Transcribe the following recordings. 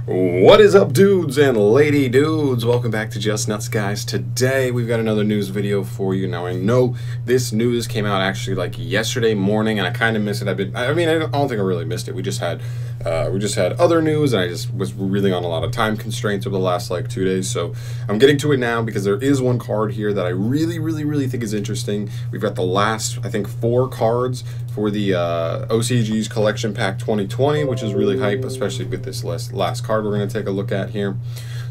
What is up, dudes and lady dudes? Welcome back to Just Nuts, guys. Today we've got another news video for you. Now I know this news came out actually like yesterday morning, and I kind of missed it. I don't think I really missed it. We just had other news, and I just was really on a lot of time constraints over the last like 2 days. So I'm getting to it now because there is one card here that I really think is interesting. We've got the last, I think, 4 cards for the OCG's Collection Pack 2020, which is really hype, especially with this last card we're going to take a look at here.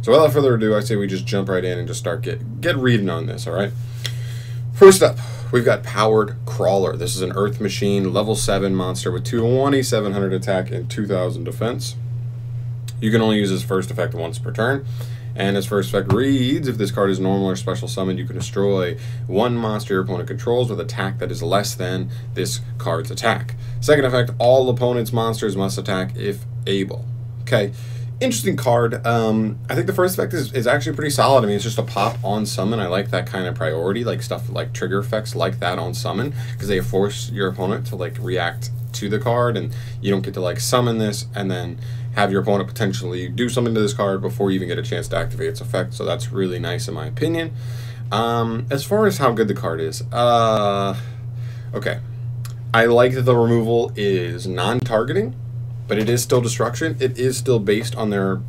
So without further ado, I say we just jump right in and just start get reading on this, all right? First up, we've got Powered Crawler. This is an Earth Machine, level 7 monster with 2,700 attack and 2,000 defense. You can only use his first effect once per turn. And his first effect reads, if this card is normal or special summoned, you can destroy one monster your opponent controls with attack that is less than this card's attack. Second effect, all opponent's monsters must attack if able. Okay, interesting card. I think the first effect is actually pretty solid. I mean, it's just a pop on summon. I like that kind of priority, like stuff like trigger effects like that on summon, because they force your opponent to like react to the card, and you don't get to like summon this and then have your opponent potentially do something to this card before you even get a chance to activate its effect. So that's really nice in my opinion. As far as how good the card is, okay, I like that the removal is non-targeting, but it is still destruction. It is still based on their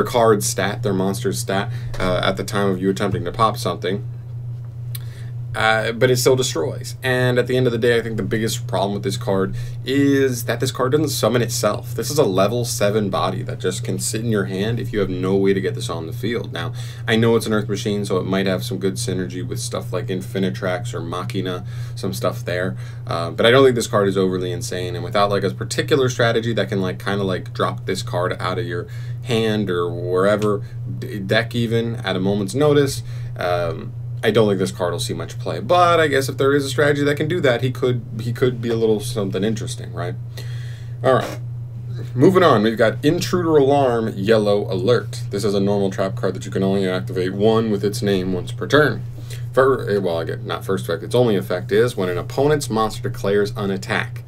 card stat, their monster's stat at the time of you attempting to pop something. But it still destroys. And at the end of the day, I think the biggest problem with this card is that this card doesn't summon itself. This is a level 7 body that just can sit in your hand if you have no way to get this on the field. Now, I know it's an Earth Machine, so it might have some good synergy with stuff like Infinitrax or Machina, some stuff there. But I don't think this card is overly insane. And without like a particular strategy that can like kind of like drop this card out of your hand or wherever, deck even, at a moment's notice, I don't think this card will see much play, but I guess if there is a strategy that can do that, he could be a little something interesting, right? All right, moving on. We've got Intruder Alarm, Yellow Alert. This is a normal trap card that you can only activate one with its name once per turn. Not first effect. Its only effect is when an opponent's monster declares an attack.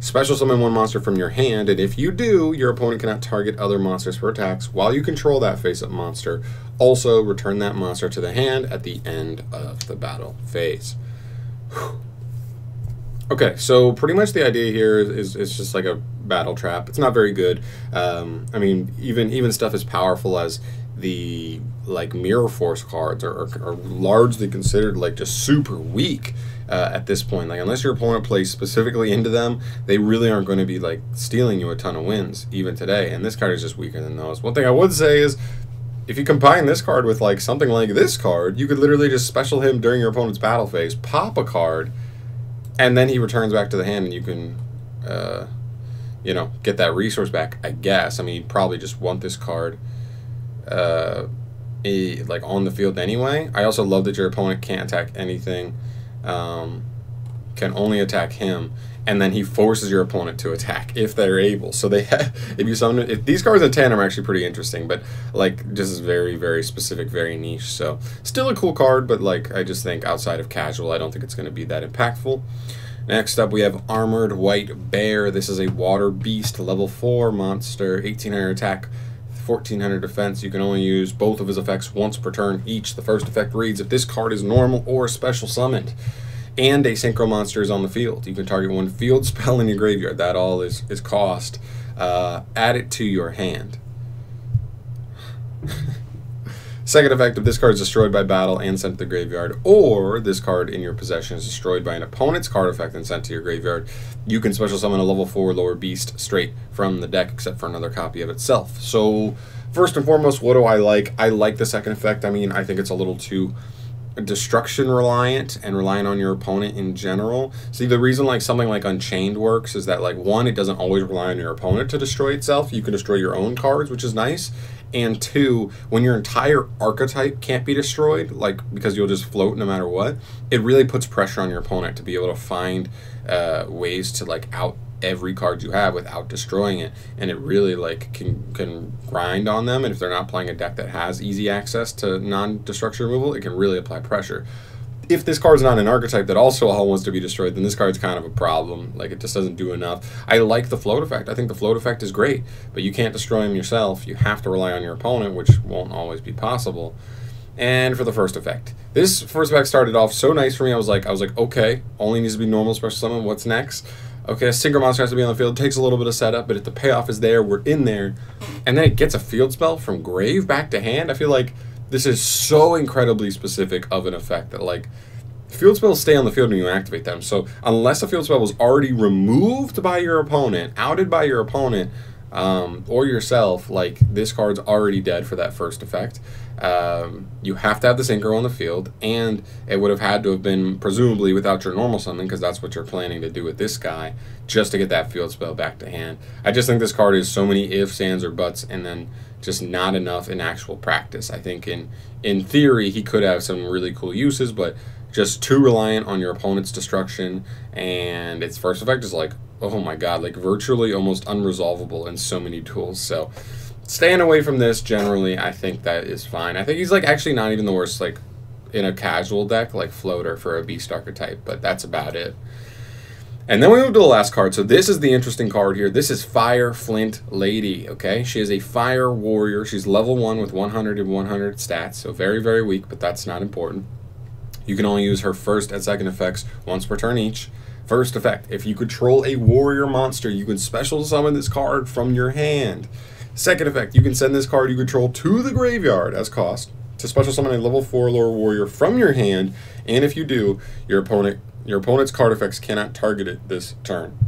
Special summon one monster from your hand, and if you do, your opponent cannot target other monsters for attacks while you control that face-up monster. Also, return that monster to the hand at the end of the battle phase. Whew. Okay, so pretty much the idea here is just like a battle trap. It's not very good. I mean, even stuff as powerful as the like Mirror Force cards are largely considered like just super weak at this point. Like, unless your opponent plays specifically into them, they really aren't going to be like stealing you a ton of wins even today. And this card is just weaker than those. One thing I would say is, if you combine this card with like something like this card, you could literally just special him during your opponent's battle phase, pop a card, and then he returns back to the hand, and you can you know, get that resource back, I guess. I mean, you'd probably just want this card like on the field anyway. I also love that your opponent can't attack anything, can only attack him, and then he forces your opponent to attack if they're able. So they if these cards in tandem are actually pretty interesting, but like this is very specific, very niche. So still a cool card, but like I just think outside of casual, I don't think it's going to be that impactful. Next up, we have Armored White Bear. This is a Water Beast, level 4 monster, 1,800 attack, 1,400 defense. You can only use both of his effects once per turn each. The first effect reads, if this card is normal or special summoned and a synchro monster is on the field, you can target one field spell in your graveyard. That all is cost. Add it to your hand. Second effect, if this card is destroyed by battle and sent to the graveyard, or this card in your possession is destroyed by an opponent's card effect and sent to your graveyard, you can special summon a level 4 lower beast straight from the deck, except for another copy of itself. So first and foremost, what do I like? I like the second effect. I mean, I think it's a little too destruction reliant and reliant on your opponent in general. See, the reason like something like Unchained works is that, like, one, it doesn't always rely on your opponent to destroy itself. You can destroy your own cards, which is nice. And two, when your entire archetype can't be destroyed, like because you'll just float no matter what, it really puts pressure on your opponent to be able to find ways to like out every card you have without destroying it, and it really like can grind on them. And if they're not playing a deck that has easy access to non-destruction removal, it can really apply pressure. if this card's not an archetype that also all wants to be destroyed, then this card's kind of a problem. Like, it just doesn't do enough. I like the float effect. I think the float effect is great, but you can't destroy him yourself. You have to rely on your opponent, which won't always be possible. And for the first effect, this first effect started off so nice for me. I was like, okay, only needs to be normal special summon. What's next? Okay, a synchro monster has to be on the field. It takes a little bit of setup, but if the payoff is there, we're in there. And then it gets a field spell from grave back to hand. I feel like this is so incredibly specific of an effect that, like, field spells stay on the field when you activate them. So unless a field spell was already removed by your opponent, outed by your opponent, or yourself, like, this card's already dead for that first effect. You have to have the synchro on the field, and it would have had to have been presumably without your normal summon, because that's what you're planning to do with this guy, just to get that field spell back to hand. I just think this card is so many ifs, ands, or buts, and then just not enough in actual practice. I think in theory he could have some really cool uses, but just too reliant on your opponent's destruction, and its first effect is like, oh my god, like virtually almost unresolvable in so many duels. So staying away from this generally, I think that is fine. I think he's like actually not even the worst, like in a casual deck like floater for a beast archetype, but that's about it. And then we move to the last card. So this is the interesting card here. This is Fire Flint Lady, okay? She is a fire warrior. She's level 1 with 100 and 100 stats, so very, very weak, but that's not important. You can only use her first and second effects once per turn each. First effect, if you control a warrior monster, you can special summon this card from your hand. Second effect, you can send this card you control to the graveyard as cost to special summon a level 4 lower warrior from your hand, and if you do, your opponent's card effects cannot target it this turn.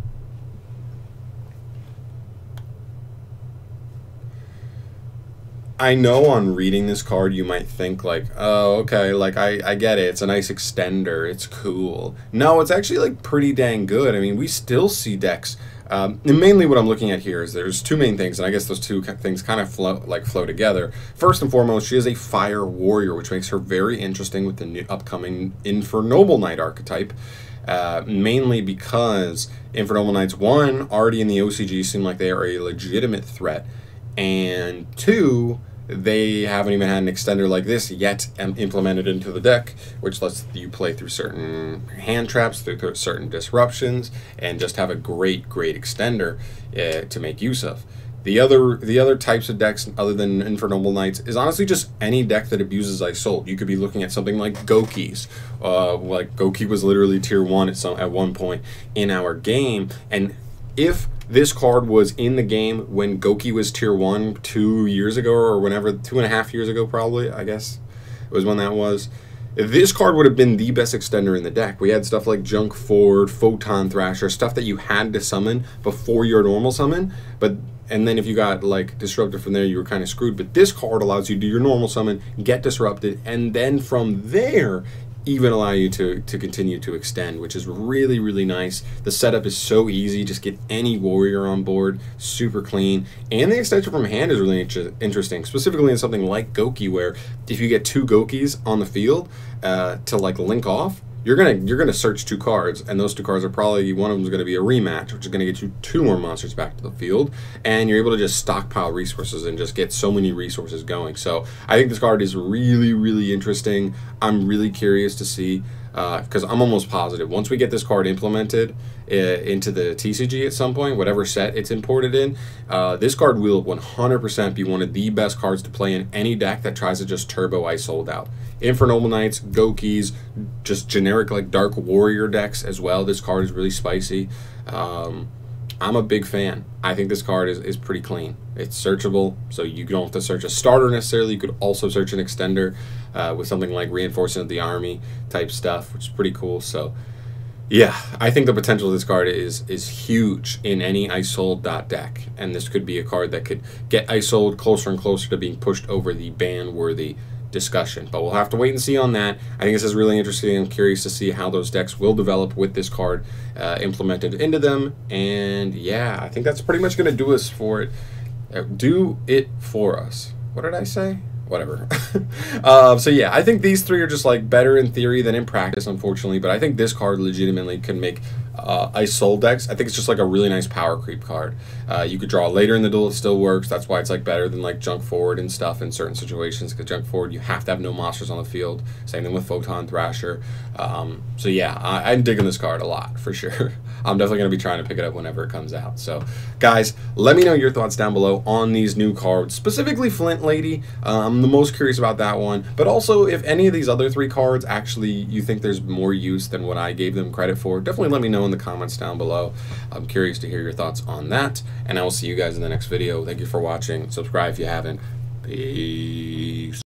I know on reading this card you might think like, oh, okay, like I get it, it's a nice extender, it's cool. No, it's actually like pretty dang good. I mean, we still see decks, and mainly what I'm looking at here is there's two main things, and I guess those two things kind of flow together. First and foremost, she is a fire warrior, which makes her very interesting with the new upcoming Infernoble Knight archetype. Mainly because Infernoble Knights, one, already in the OCG seem like they are a legitimate threat, and two, they haven't even had an extender like this yet implemented into the deck, which lets you play through certain hand traps, through certain disruptions, and just have a great extender to make use of. The other types of decks other than Infernoble Knights is honestly just any deck that abuses ISOLDE. You could be looking at something like Goki's. Like Goki was literally tier 1 at one point in our game, and if this card was in the game when Goki was tier 1 2 years ago, or whenever, 2.5 years ago probably, I guess it was when that was, this card would have been the best extender in the deck. We had stuff like Junk Ford, Photon Thrasher, stuff that you had to summon before your normal summon, and then if you got like disrupted from there, you were kind of screwed. But this card allows you to do your normal summon, get disrupted, and then from there even allow you to continue to extend, which is really nice. The setup is so easy. Just get any warrior on board, super clean, and the extension from hand is really interesting, specifically in something like Goki, where if you get 2 Gokis on the field to like link off, you're gonna search 2 cards, and those 2 cards are probably, one of them is gonna be a rematch, which is gonna get you 2 more monsters back to the field, and you're able to just stockpile resources and just get so many resources going. So I think this card is really interesting. I'm really curious to see, because I'm almost positive once we get this card implemented into the TCG at some point, whatever set it's imported in, this card will 100% be one of the best cards to play in any deck that tries to just turbo ISOLDE out. Infernoble Knights, Gokis, just generic like Dark Warrior decks as well. This card is really spicy. I'm a big fan. I think this card is pretty clean. It's searchable, so you don't have to search a starter necessarily. You could also search an extender with something like Reinforcement of the Army type stuff, which is pretty cool. So yeah, I think the potential of this card is huge in any ISOLDE deck, and this could be a card that could get ISOLDE closer and closer to being pushed over the ban-worthy discussion, but we'll have to wait and see on that. I think this is really interesting. I'm curious to see how those decks will develop with this card implemented into them, and yeah, I think that's pretty much going to do us for it. Do it for us. What did I say? Whatever. So yeah, I think these 3 are just like better in theory than in practice, unfortunately, but I think this card legitimately can make ISOLDE decks. I think it's just like a really nice power creep card. You could draw later in the duel, it still works. That's why it's like better than like junk forward and stuff in certain situations, because junk forward you have to have no monsters on the field. Same thing with Photon Thrasher. So yeah, I'm digging this card a lot for sure. I'm definitely going to be trying to pick it up whenever it comes out. So guys, let me know your thoughts down below on these new cards, specifically Flint Lady. I'm the most curious about that one, but also if any of these other 3 cards actually you think there's more use than what I gave them credit for, definitely let me know in the comments down below. I'm curious to hear your thoughts on that, and I will see you guys in the next video. Thank you for watching. Subscribe if you haven't. Peace.